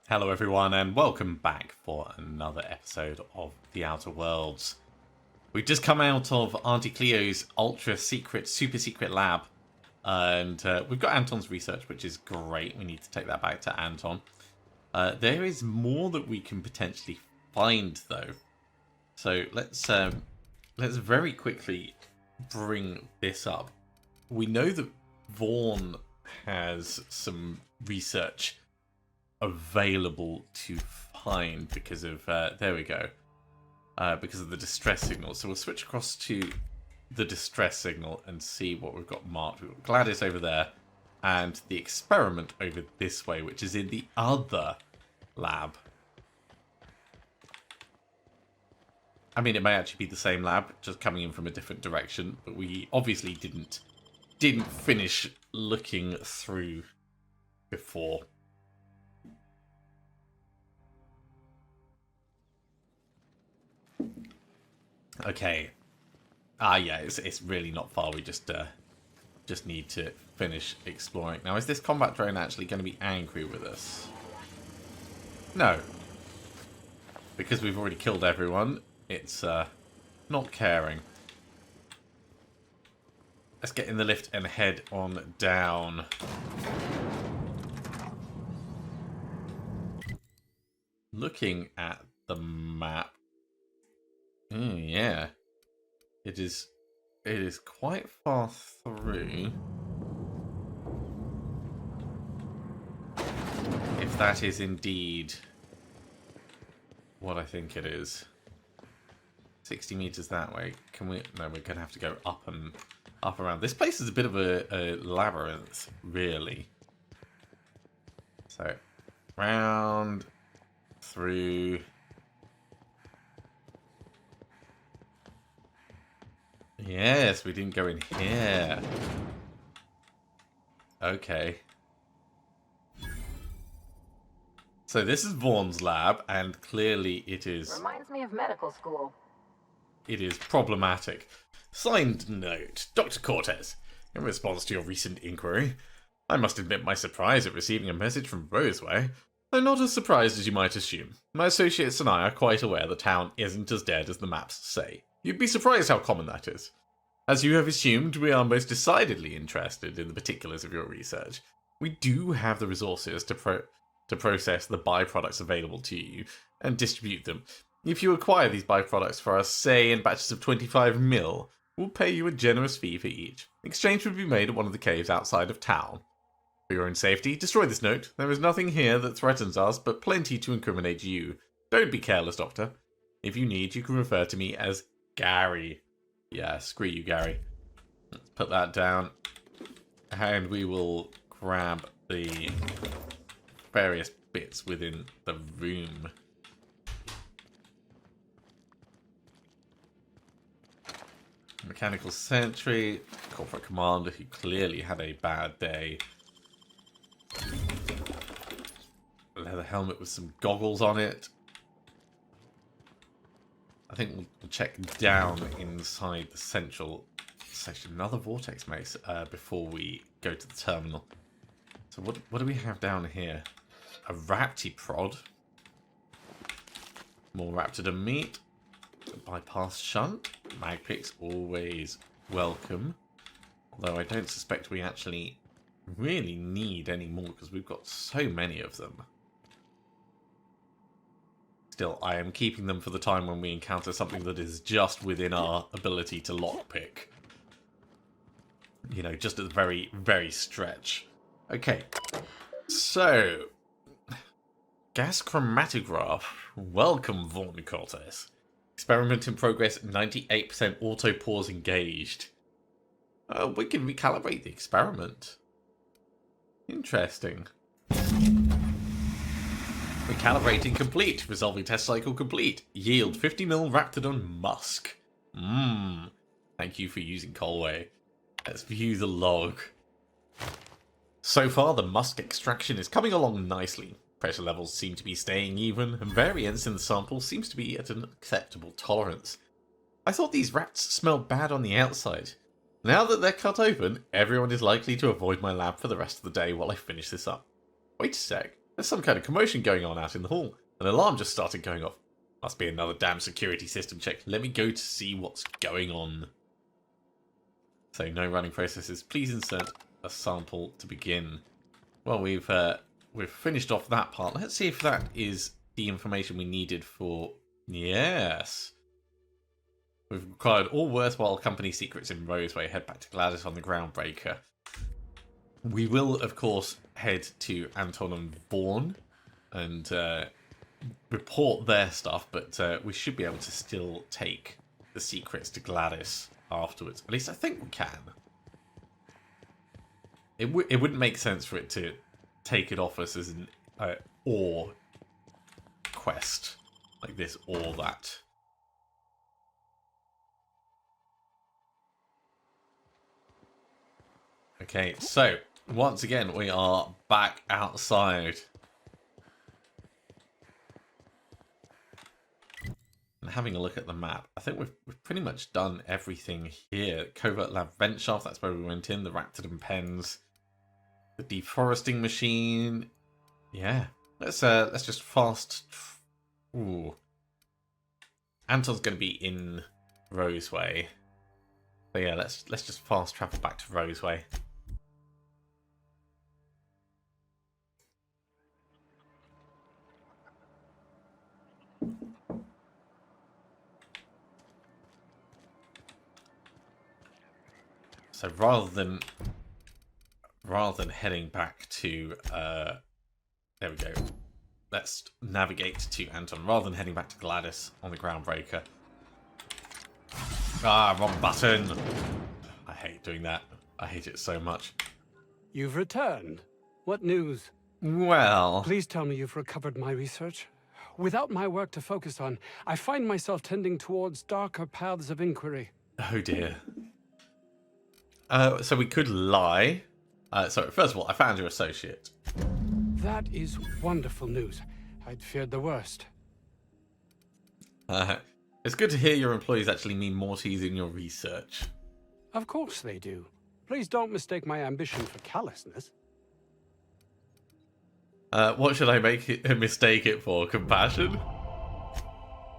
Hello everyone and welcome back for another episode of The Outer Worlds. We've just come out of Auntie Cleo's ultra secret, super secret lab. And we've got Anton's research, which is great. We need to take that back to Anton. There is more that we can potentially find though. So let's very quickly bring this up. We know that Vaughn has some research available to find because of there we go, because of the distress signal. So we'll switch across to the distress signal and see what we've got marked. We've got Gladys over there and the experiment over this way, which is in the other lab. I mean, it may actually be the same lab, just coming in from a different direction, but we obviously didn't finish looking through before. Okay. Yeah, it's really not far. We just need to finish exploring. Now, is this combat drone actually going to be angry with us? No. Because we've already killed everyone, it's not caring. Let's get in the lift and head on down. Looking at the map. Yeah. It is quite far through. If that is indeed what I think it is. 60 meters that way. Can we? No, we're going to have to go up and up around. This place is a bit of a labyrinth, really. So, round, through. Yes, we didn't go in here. Okay. So this is Vaughn's lab, and clearly it is... Reminds me of medical school. It is problematic. Signed note, Dr. Cortez. In response to your recent inquiry, I must admit my surprise at receiving a message from Roseway. I'm not as surprised as you might assume. My associates and I are quite aware the town isn't as dead as the maps say. You'd be surprised how common that is. As you have assumed, we are most decidedly interested in the particulars of your research. We do have the resources to process the byproducts available to you and distribute them. If you acquire these byproducts for us, say in batches of 25 mil, we'll pay you a generous fee for each. Exchange would be made at one of the caves outside of town. For your own safety, destroy this note. There is nothing here that threatens us, but plenty to incriminate you. Don't be careless, Doctor. If you need, you can refer to me as Gary. Yeah, screw you, Gary. Let's put that down. And we will grab the various bits within the room. Mechanical sentry, corporate commander who clearly had a bad day. Leather helmet with some goggles on it. I think we'll check down inside the central section. Another vortex mace before we go to the terminal. So what do we have down here? A Rapti prod. More Raptidon meat. A bypass shunt. Magpicks always welcome. Although I don't suspect we actually really need any more because we've got so many of them. Still, I am keeping them for the time when we encounter something that is just within our ability to lockpick. You know, just at the very, very stretch. Okay, so... Gas chromatograph. Welcome, Vaughn Cortez. Experiment in progress, 98% auto pause engaged. We can recalibrate the experiment. Interesting. Recalibrating complete. Resolving test cycle complete. Yield 50 mil Raptidon Musk. Thank you for using Colway. Let's view the log. So far, the Musk extraction is coming along nicely. Pressure levels seem to be staying even, and variance in the sample seems to be at an acceptable tolerance. I thought these rats smelled bad on the outside. Now that they're cut open, everyone is likely to avoid my lab for the rest of the day while I finish this up. Wait a sec. There's some kind of commotion going on out in the hall. An alarm just started going off. Must be another damn security system check. Let me go to see what's going on. So, no running processes. Please insert a sample to begin. Well, we've finished off that part. Let's see if that is the information we needed for... Yes. We've acquired all worthwhile company secrets in Roseway. Head back to Gladys on the Groundbreaker. We will, of course, head to Anton and Vaughn and report their stuff, but we should be able to still take the secrets to Gladys afterwards. At least I think we can. It wouldn't make sense for it to take it off us as an or quest like this or that. Okay, so once again we are back outside. And having a look at the map, I think we've pretty much done everything here. Covert Lab vent shaft, that's where we went in. The Raptidon pens, the deforesting machine. Yeah, let's just fast. Ooh, Anton's going to be in Roseway. But yeah, let's just fast travel back to Roseway. So rather than heading back to there we go. Let's navigate to Anton rather than heading back to Gladys on the Groundbreaker. Ah, wrong button. I hate doing that. I hate it so much. You've returned. What news? Well, Please tell me you've recovered my research. Without my work to focus on, I find myself tending towards darker paths of inquiry. oh dear. So we could lie. So first of all, I found your associate. That is wonderful news. I'd feared the worst. It's good to hear your employees actually mean more to you than your research. Of course they do. Please don't mistake my ambition for callousness. What should I mistake it for? Compassion?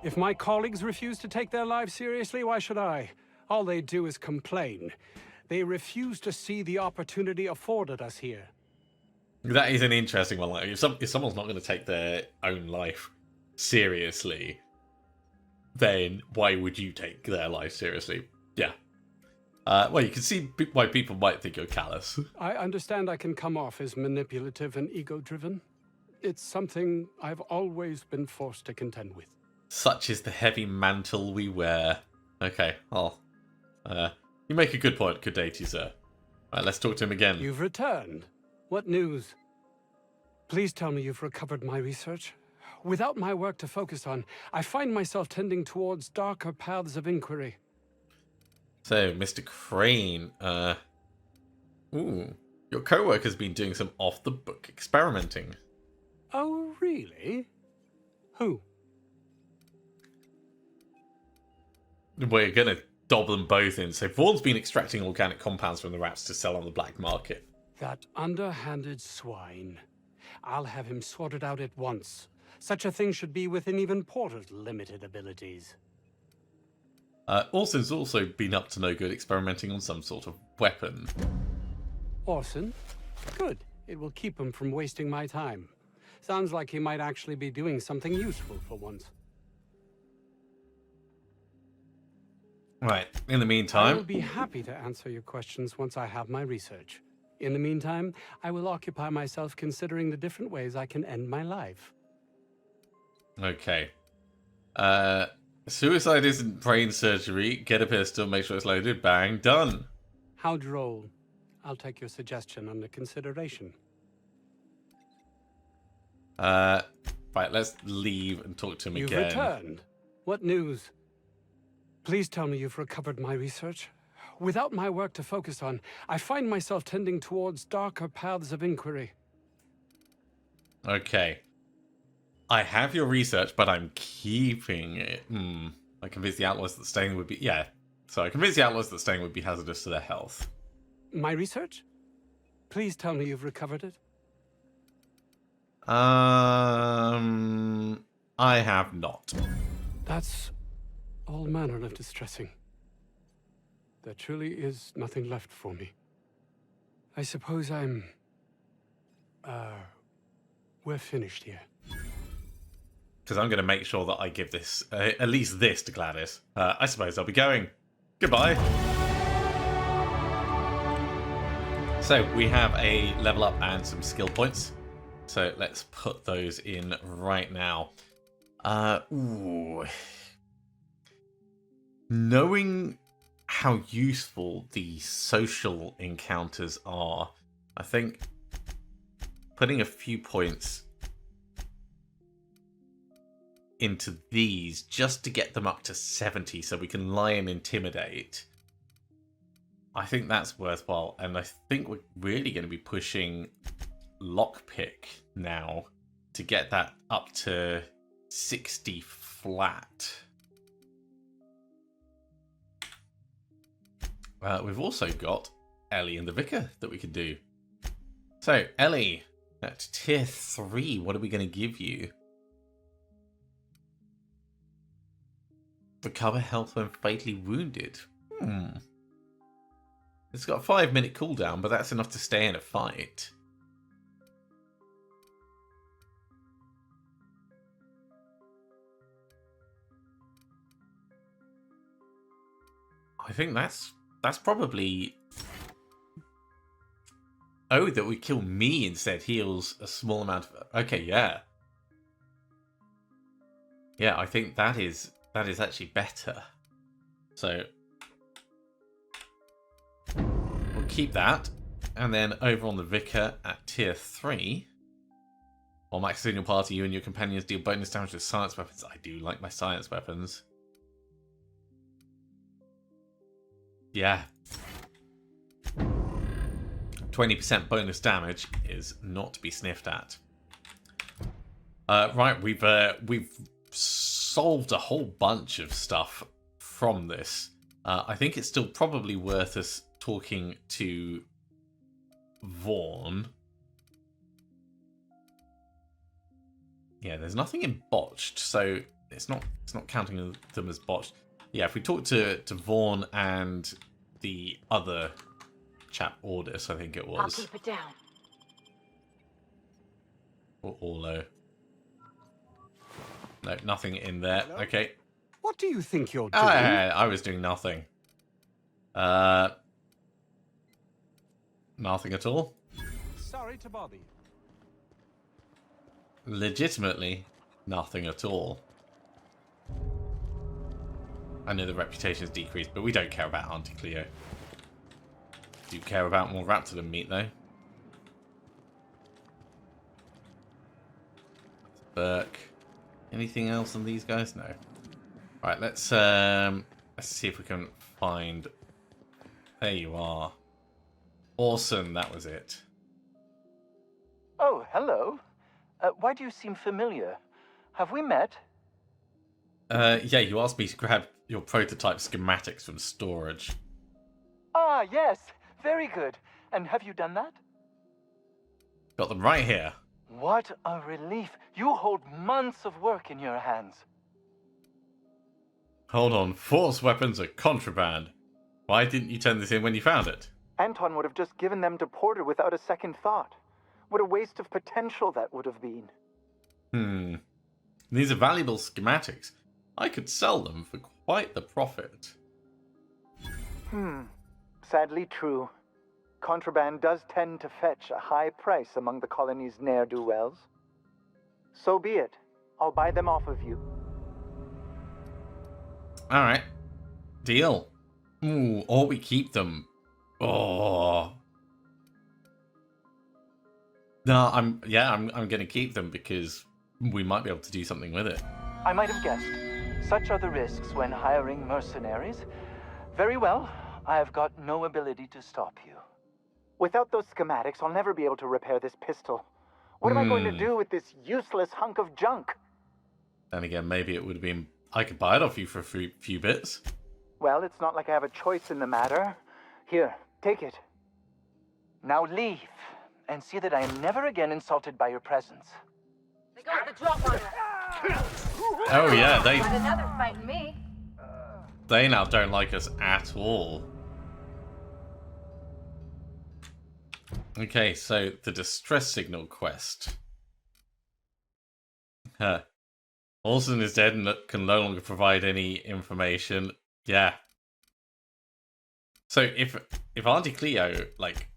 If my colleagues refuse to take their lives seriously, why should I? All they do is complain. They refuse to see the opportunity afforded us here. That is an interesting one. Like, if someone's not going to take their own life seriously, then why would you take their life seriously? Yeah. Well, you can see why people might think you're callous. I understand I can come off as manipulative and ego-driven. It's something I've always been forced to contend with. Such is the heavy mantle we wear. Okay, well, you make a good point. Good day to you, sir. Right, let's talk to him again. You've returned. What news? Please tell me you've recovered my research. Without my work to focus on, I find myself tending towards darker paths of inquiry. So, Mr. Crane, your co-worker's been doing some off-the-book experimenting. Oh, really? Who? We're gonna dob them both in. So, Vaughn's been extracting organic compounds from the rats to sell on the black market. That underhanded swine. I'll have him sorted out at once. Such a thing should be within even Porter's limited abilities. Orson's also been up to no good experimenting on some sort of weapon. Orson? Good. It will keep him from wasting my time. Sounds like he might actually be doing something useful for once. Right, in the I meantime... will be happy to answer your questions once I have my research. In the meantime, I will occupy myself considering the different ways I can end my life. Okay. Suicide isn't brain surgery. Get a pistol, make sure it's loaded, bang, done. How droll. I'll take your suggestion under consideration. Right, let's leave and talk to him You've again. returned. What news? Please tell me you've recovered my research. Without my work to focus on, I find myself tending towards darker paths of inquiry. Okay. I have your research, but I'm keeping it. I convinced the outlaws that staying would be... Yeah. So I convinced the outlaws that staying would be hazardous to their health. My research? Please tell me you've recovered it. I have not. That's all manner of distressing. There truly is nothing left for me. I suppose I'm... we're finished here. Because I'm going to make sure that I give this, at least this, to Gladys. I suppose I'll be going. Goodbye. So we have a level up and some skill points. So let's put those in right now. Ooh. Knowing how useful the social encounters are, I think putting a few points into these just to get them up to 70 so we can lie and intimidate, I think that's worthwhile. And I think we're really going to be pushing lockpick now to get that up to 60 flat. We've also got Ellie and the Vicar that we could do. So, Ellie, at tier 3, what are we going to give you? Recover health when fatally wounded. It's got a 5-minute cooldown, but that's enough to stay in a fight. I think that's probably... Oh, that we kill me instead heals a small amount of... Okay, yeah. Yeah, I think that is actually better. So we'll keep that. And then over on the Vicar at tier 3. While maxing your party, you and your companions deal bonus damage with science weapons. I do like my science weapons. Yeah. 20% bonus damage is not to be sniffed at. Right, we've solved a whole bunch of stuff from this. I think it's still probably worth us talking to Vaughn. Yeah, there's nothing in botched, so it's not counting them as botched. Yeah, if we talk to Vaughn and the other chap, Ordis, I think it was. I'll keep it down. Or Orlo. No, nothing in there. Hello? Okay. What do you think you're doing? I was doing nothing. Nothing at all. Sorry to bother you. Legitimately, nothing at all. I know the reputation has decreased, but we don't care about Auntie Cleo. Do care about more Raptidon meat, though. Burke. Anything else on these guys? No. Right, let's see if we can find... There you are. Awesome, that was it. Oh, hello. Why do you seem familiar? Have we met? Yeah, you asked me to grab your prototype schematics from storage. Ah, yes. Very good. And have you done that? Got them right here. What a relief. You hold months of work in your hands. Hold on, force weapons are contraband. Why didn't you turn this in when you found it? Anton would have just given them to Porter without a second thought. What a waste of potential that would have been. These are valuable schematics. I could sell them for quite the profit. Sadly true. Contraband does tend to fetch a high price among the colony's ne'er-do-wells. So be it. I'll buy them off of you. Alright. Deal. Ooh, or we keep them. Oh. No, I'm gonna keep them because we might be able to do something with it. I might have guessed. Such are the risks when hiring mercenaries. Very well. I have got no ability to stop you. Without those schematics, I'll never be able to repair this pistol. What am I going to do with this useless hunk of junk? Then again, maybe it would have been... I could buy it off you for a few bits. Well, it's not like I have a choice in the matter. Here, take it. Now leave, and see that I am never again insulted by your presence. They got the drop on us. Oh yeah, Got another fighting me. they now don't like us at all. Okay, so the distress signal quest. Huh. Olsen is dead and can no longer provide any information. Yeah. So if Auntie Cleo like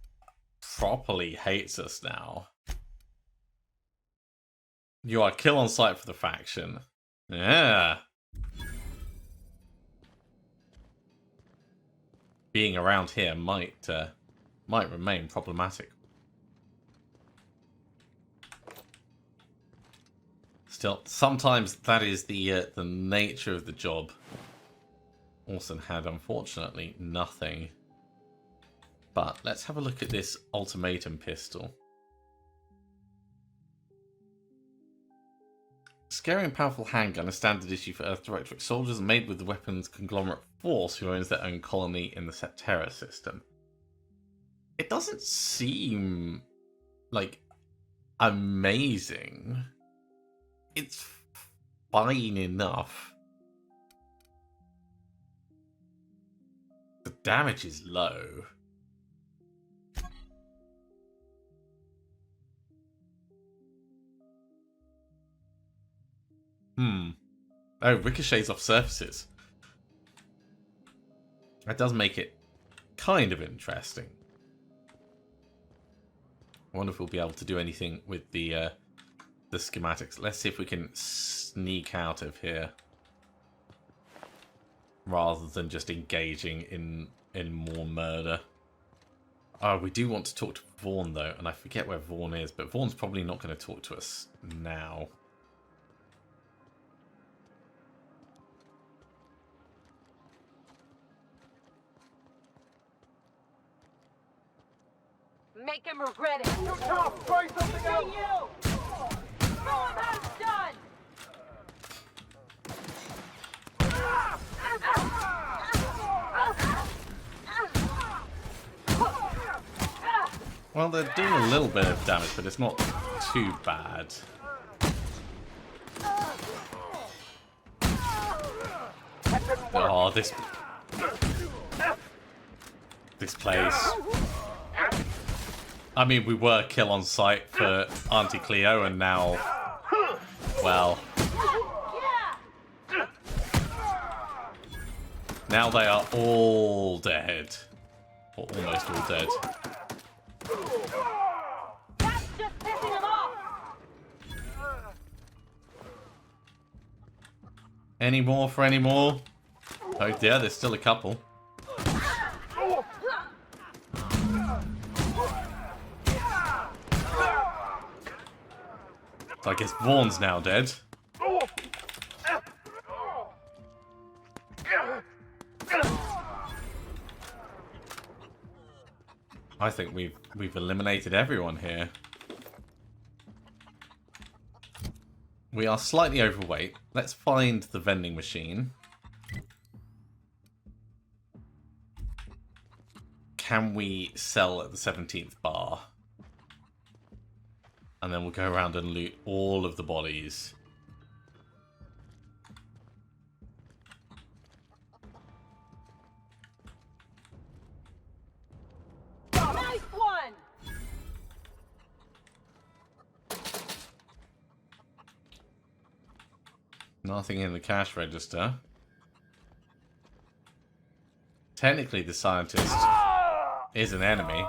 properly hates us now, you are kill on sight for the faction. Yeah. Being around here might remain problematic. Still, sometimes that is the nature of the job. Orson had, unfortunately, nothing. But let's have a look at this ultimatum pistol. Scary and powerful handgun, a standard issue for Earth Directorate soldiers, made with the weapons conglomerate Force, who owns their own colony in the Septerra system. It doesn't seem like amazing. It's fine enough. The damage is low. Oh, ricochets off surfaces. That does make it kind of interesting. I wonder if we'll be able to do anything with the schematics. Let's see if we can sneak out of here rather than just engaging in more murder. Oh, we do want to talk to Vaughn though, and I forget where Vaughn is, but Vaughn's probably not going to talk to us now. Make him regret it. You top, try something else! You! Show him how it's done! Well, they're doing a little bit of damage, but it's not too bad. Oh, this place. I mean, we were kill on sight for Auntie Cleo, and now, well, now they are all dead, or almost all dead. That's just pissing him off! Any more for any more? Oh yeah, there's still a couple. I guess Vaughn's now dead. I think we've eliminated everyone here. We are slightly overweight. Let's find the vending machine. Can we sell at the 17th bar? And then we'll go around and loot all of the bodies. Nice one! Nothing in the cash register. Technically, the scientist is an enemy.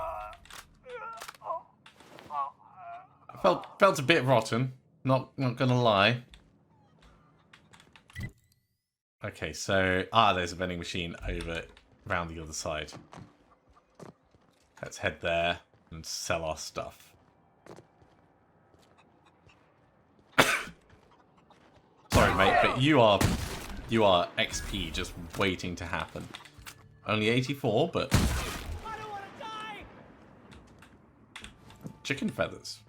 Felt a bit rotten. Not gonna lie. Okay, so there's a vending machine over around the other side. Let's head there and sell our stuff. Sorry, mate, but you are XP just waiting to happen. Only 84, but I don't wanna die! chicken feathers.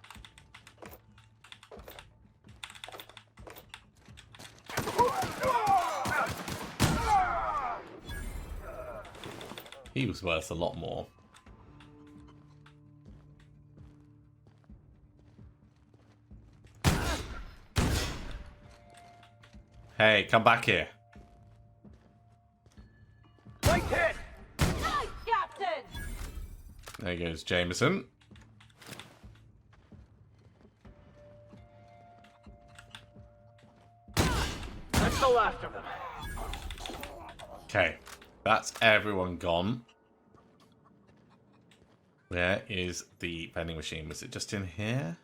He was worth a lot more. Hey, come back here. Right hit! Nice, Captain! There goes Jameson. That's the last of them. Okay, that's everyone gone. Where is the vending machine? Was it just in here?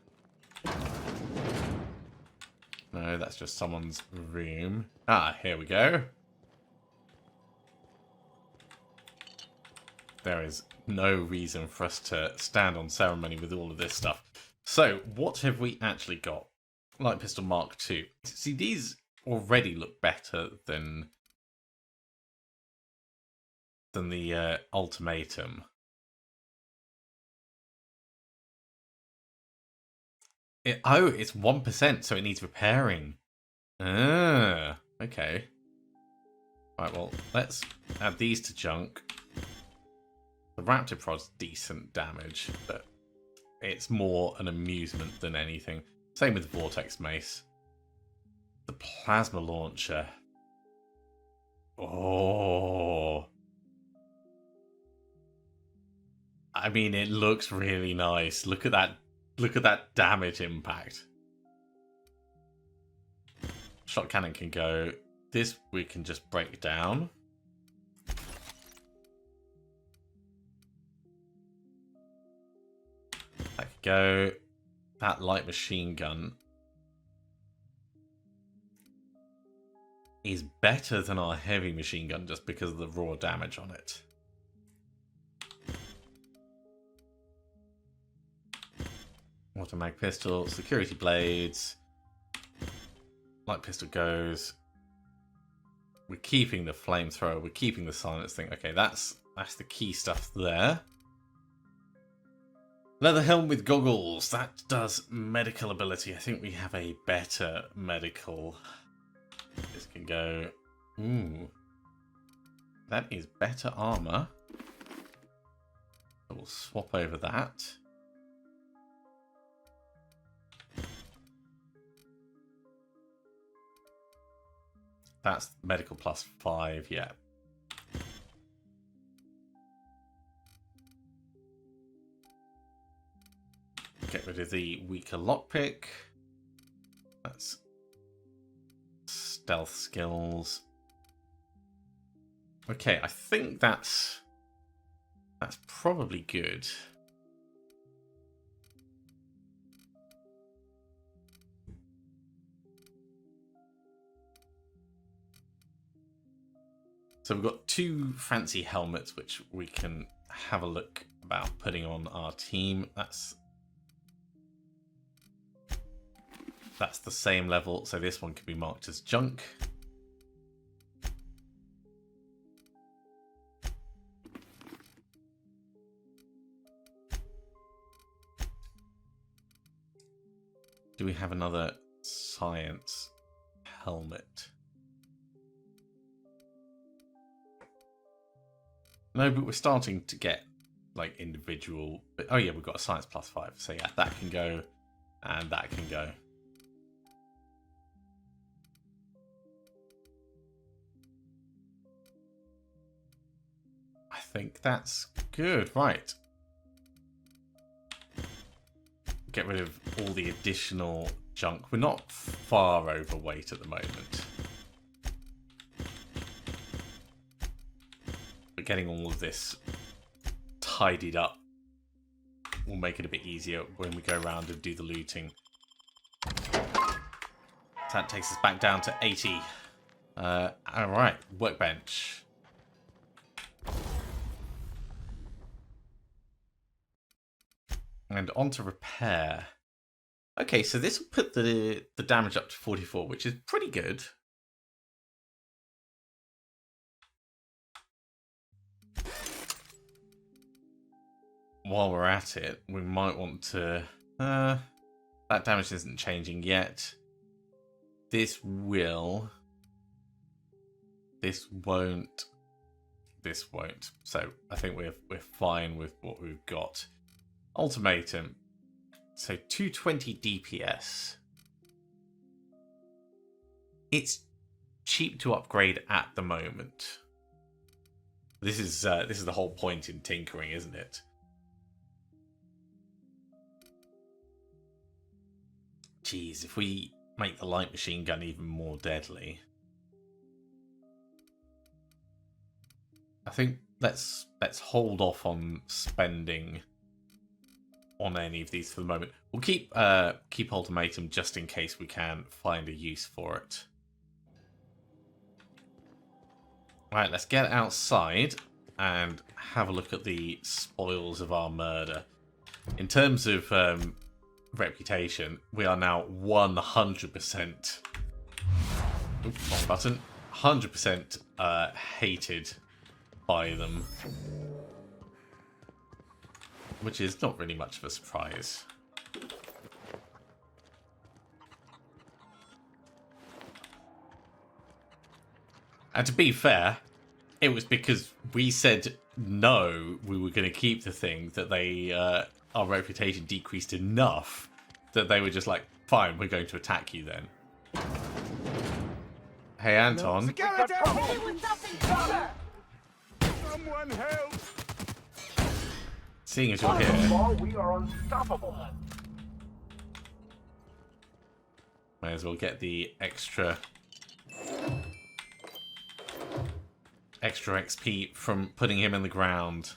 No, that's just someone's room. Ah, here we go. There is no reason for us to stand on ceremony with all of this stuff. So, what have we actually got? Light Pistol Mark II. See, these already look better than the Ultimatum. It's 1%, so it needs repairing. Ah, okay. Right, well, let's add these to junk. The Raptor Prod's decent damage, but it's more an amusement than anything. Same with the Vortex Mace. The Plasma Launcher. Oh. I mean, it looks really nice. Look at that. Look at that damage impact. Shot cannon can go. This we can just break down. That could go. That light machine gun is better than our heavy machine gun just because of the raw damage on it. Automatic pistol, security blades, light pistol goes. We're keeping the flamethrower, we're keeping the silence thing. Okay, that's the key stuff there. Leather helm with goggles, that does medical ability. I think we have a better medical. This can go. Ooh. That is better armor. So we'll swap over that. That's medical +5, yeah. Get rid of the weaker lockpick. That's stealth skills. Okay, I think that's probably good. So we've got two fancy helmets which we can have a look about putting on our team. That's the same level, so this one can be marked as junk. Do we have another science helmet? No, but we're starting to get like individual. Oh yeah, we've got a science +5. So yeah, that can go, and that can go. I think that's good. Right. Get rid of all the additional junk. We're not far overweight at the moment. But getting all of this tidied up will make it a bit easier when we go around and do the looting. That takes us back down to 80. Alright, workbench. And on to repair. Okay, so this will put the damage up to 44, which is pretty good. While we're at it, we might want to... that damage isn't changing yet. This will. This won't. This won't. So I think we're fine with what we've got. Ultimatum. So 220 DPS. It's cheap to upgrade at the moment. This is the whole point in tinkering, isn't it? Jeez, if we make the light machine gun even more deadly, I think let's hold off on spending on any of these for the moment. We'll keep ultimatum just in case we can find a use for it. Right, let's get outside and have a look at the spoils of our murder. In terms of reputation, we are now 100%. Oops, wrong button. 100% hated by them, which is not really much of a surprise. And to be fair, it was because we said no, we were going to keep the thing, that they our reputation decreased enough that they were just like, fine, we're going to attack you then. Hey, Anton. Security! Hit it with something stronger! Someone help! Seeing as you're here, We are unstoppable. may as well get the extra XP from putting him in the ground.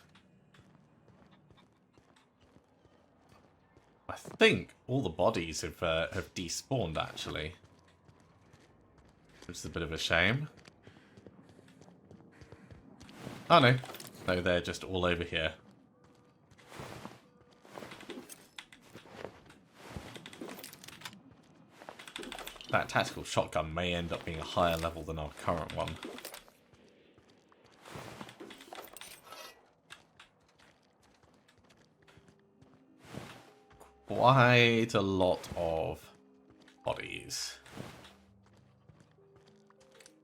I think all the bodies have despawned, actually, which is a bit of a shame. Oh no, they're just all over here. That tactical shotgun may end up being a higher level than our current one. Quite a lot of bodies.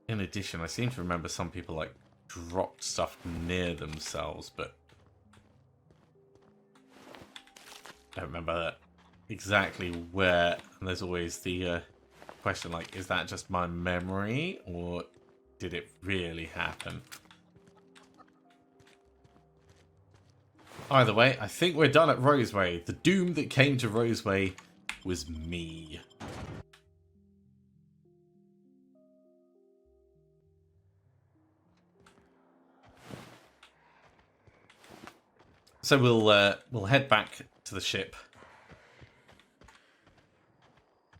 In addition, I seem to remember some people like dropped stuff near themselves, but I don't remember exactly where. And there's always the question, like, is that just my memory or did it really happen? Either way, I think we're done at Roseway. The doom that came to Roseway was me. So we'll head back to the ship.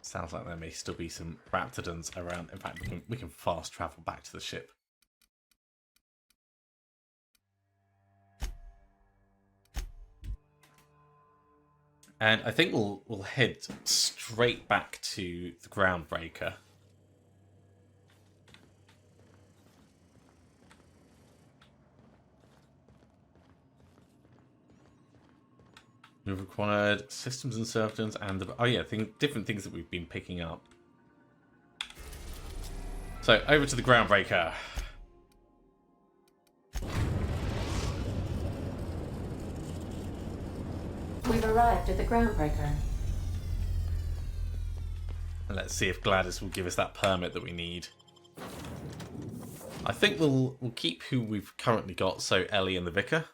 Sounds like there may still be some Raptidons around. In fact, we can fast travel back to the ship. And I think we'll head straight back to the Groundbreaker. We've acquired systems and servants and different things that we've been picking up. So over to the Groundbreaker. We've arrived at the Groundbreaker. And let's see if Gladys will give us that permit that we need. I think we'll keep who we've currently got, so Ellie and the Vicar.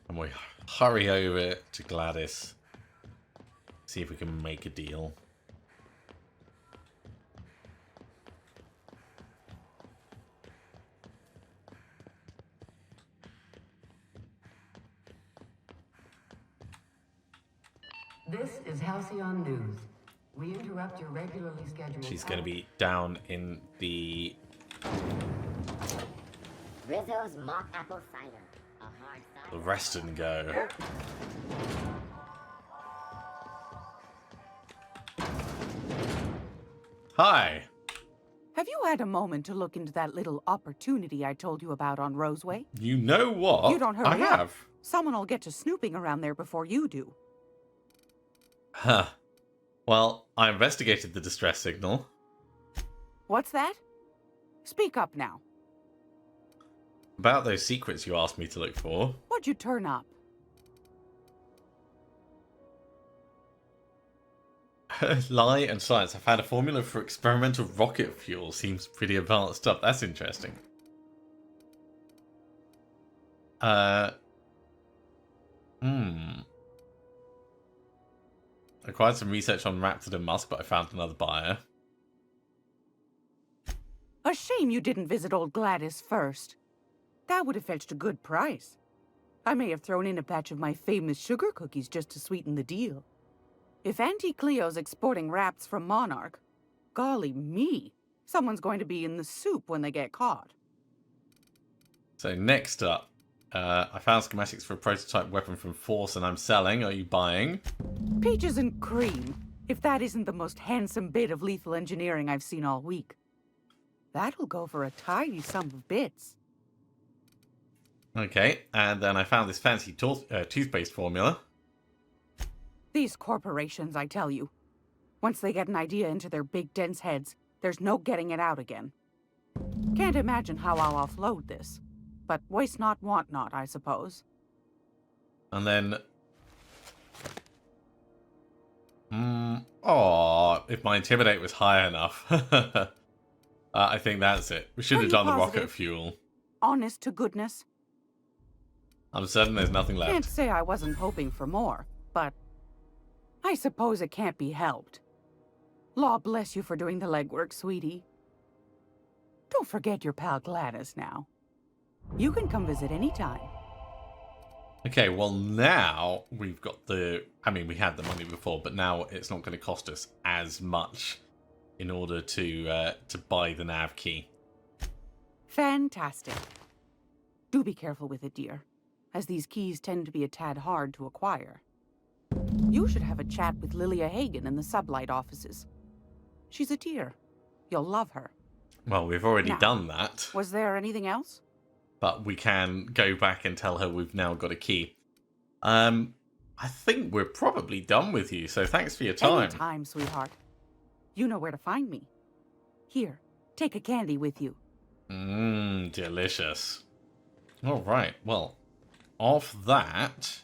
And we hurry over to Gladys. See if we can make a deal. This is Halcyon News. We interrupt your regularly scheduled... She's going to be down in the... Rizzo's mock apple cider. A hard cider. the rest and go. Hi. Have you had a moment to look into that little opportunity I told you about on Roseway? You know what? You don't hurry I up. have. Someone will get to snooping around there before you do. Huh. Well, I investigated the distress signal. What's that? Speak up now. About those secrets you asked me to look for. What'd you turn up? Lie and science. I found a formula for experimental rocket fuel. Seems pretty advanced stuff. That's interesting. Acquired some research on Raptor and Musk, but I found another buyer. A shame you didn't visit old Gladys first. That would have fetched a good price. I may have thrown in a batch of my famous sugar cookies just to sweeten the deal. If Auntie Cleo's exporting wraps from Monarch, golly me, someone's going to be in the soup when they get caught. So next up, I found schematics for a prototype weapon from Force and I'm selling. Are you buying? Peaches and cream, if that isn't the most handsome bit of lethal engineering I've seen all week. That'll go for a tidy sum of bits. Okay, and then I found this fancy toothpaste formula. These corporations, I tell you. Once they get an idea into their big dense heads, there's no getting it out again. Can't imagine how I'll offload this. But waste not, want not, I suppose. And then... if my Intimidate was high enough. I think that's it. We should have done the rocket fuel. Honest to goodness? I'm certain there's nothing left. Can't say I wasn't hoping for more, but I suppose it can't be helped. Law bless you for doing the legwork, sweetie. Don't forget your pal Gladys now. You can come visit anytime. Okay, well now we've got the... I mean, we had the money before, but now it's not going to cost us as much in order to buy the nav key. Fantastic. Do be careful with it, dear, as these keys tend to be a tad hard to acquire. You should have a chat with Lilia Hagen in the Sublight offices. She's a dear. You'll love her. Well, we've already done that. Was there anything else? But we can go back and tell her we've now got a key. I think we're probably done with you, so thanks for your time. Anytime, sweetheart. You know where to find me. Here, take a candy with you. Delicious. Alright, well, off that,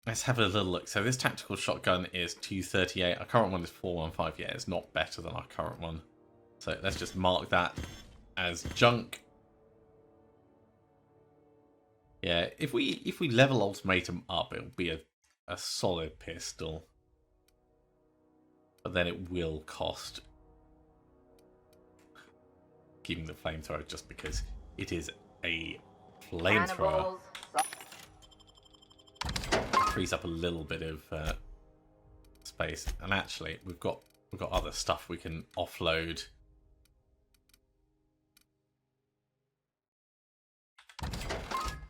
let's have a little look. So this tactical shotgun is 238. Our current one is 415. Yeah, it's not better than our current one. So let's just mark that as junk. Yeah, if we level Ultimatum up, it'll be a solid pistol. But then it will cost keeping the flamethrower just because it is a flamethrower. Frees up a little bit of space. And actually, we've got other stuff we can offload.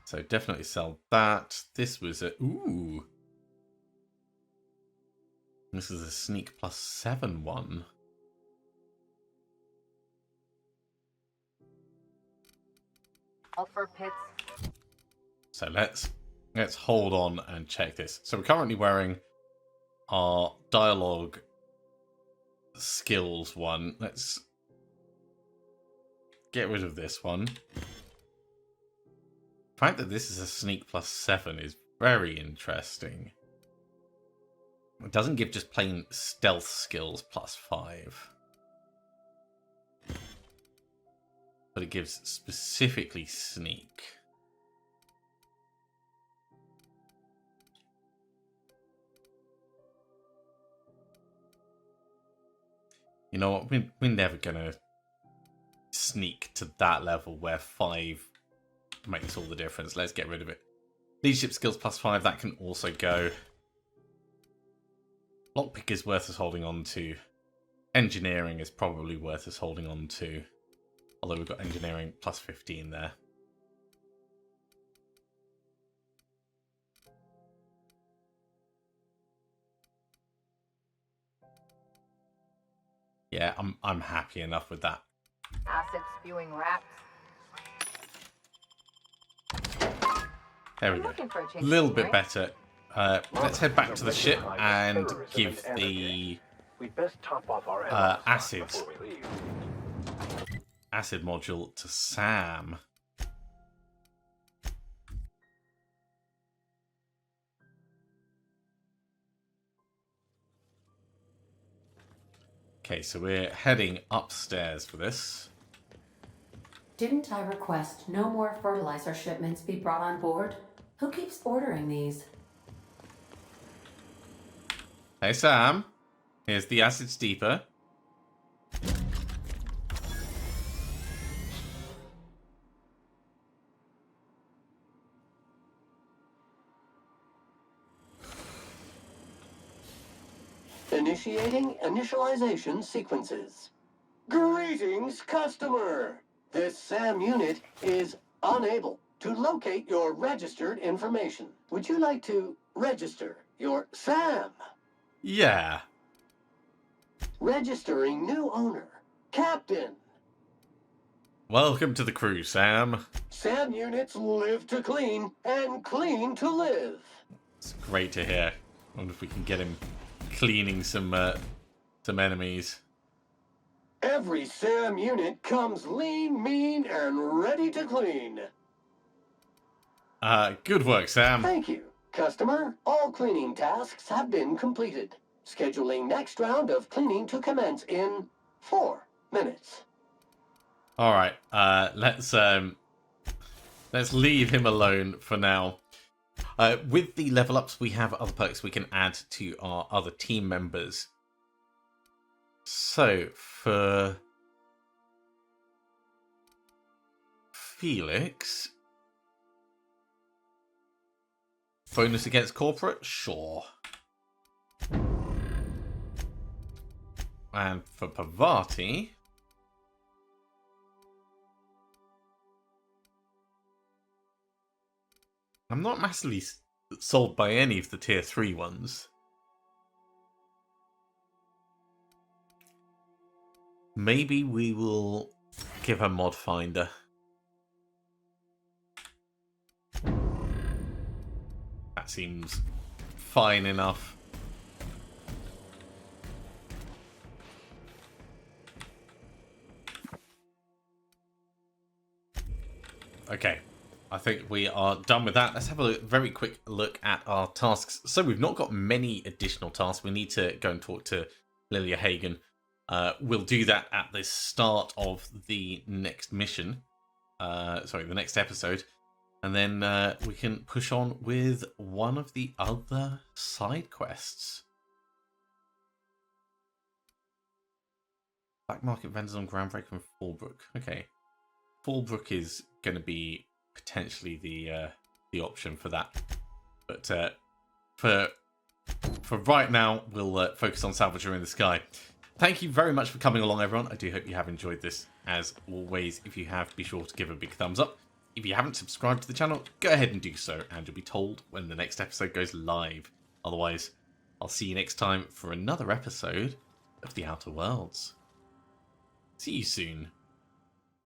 So definitely sell that. This was a... Ooh. This is a sneak +7 one. Offer pits. So let's hold on and check this. So we're currently wearing our dialogue skills one. Let's get rid of this one. The fact that this is a sneak +7 is very interesting. It doesn't give just plain stealth skills +5. But it gives specifically sneak. You know what? We're never going to sneak to that level where 5 makes all the difference. Let's get rid of it. Leadership skills +5, that can also go. Lockpick is worth us holding on to. Engineering is probably worth us holding on to. Although we've got engineering +15 there. Yeah, I'm happy enough with that. Acid spewing rats. There we go. A little bit better. Let's head back to the ship and give the acids acid module to Sam. Okay, so we're heading upstairs for this. Didn't I request no more fertilizer shipments be brought on board? Who keeps ordering these? Hey Sam, here's the acid steeper. Initiating initialization sequences. Greetings, customer! This SAM unit is unable to locate your registered information. Would you like to register your SAM? Yeah. Registering new owner. Captain. Welcome to the crew, Sam. SAM units live to clean and clean to live. It's great to hear. I wonder if we can get him cleaning some enemies. Every SAM unit comes lean, mean, and ready to clean. Good work, Sam. Thank you, customer. All cleaning tasks have been completed. Scheduling next round of cleaning to commence in 4 minutes. All right. Let's leave him alone for now. With the level ups, we have other perks we can add to our other team members. So for Felix, bonus against corporate, sure. And for Pavati, I'm not massively sold by any of the tier 3 ones. Maybe we will give her Mod Finder. That seems fine enough. Okay, I think we are done with that. Let's have a very quick look at our tasks. So we've not got many additional tasks. We need to go and talk to Lilia Hagen. We'll do that at the start of the next mission. The next episode. And then we can push on with one of the other side quests. Black market vendors on Groundbreaker and Fallbrook. Okay. Fallbrook is going to be potentially the option for that. But for right now, we'll focus on Salvager in the Sky. Thank you very much for coming along, everyone. I do hope you have enjoyed this. As always, if you have, be sure to give a big thumbs up. If you haven't subscribed to the channel, go ahead and do so, and you'll be told when the next episode goes live. Otherwise, I'll see you next time for another episode of The Outer Worlds. See you soon.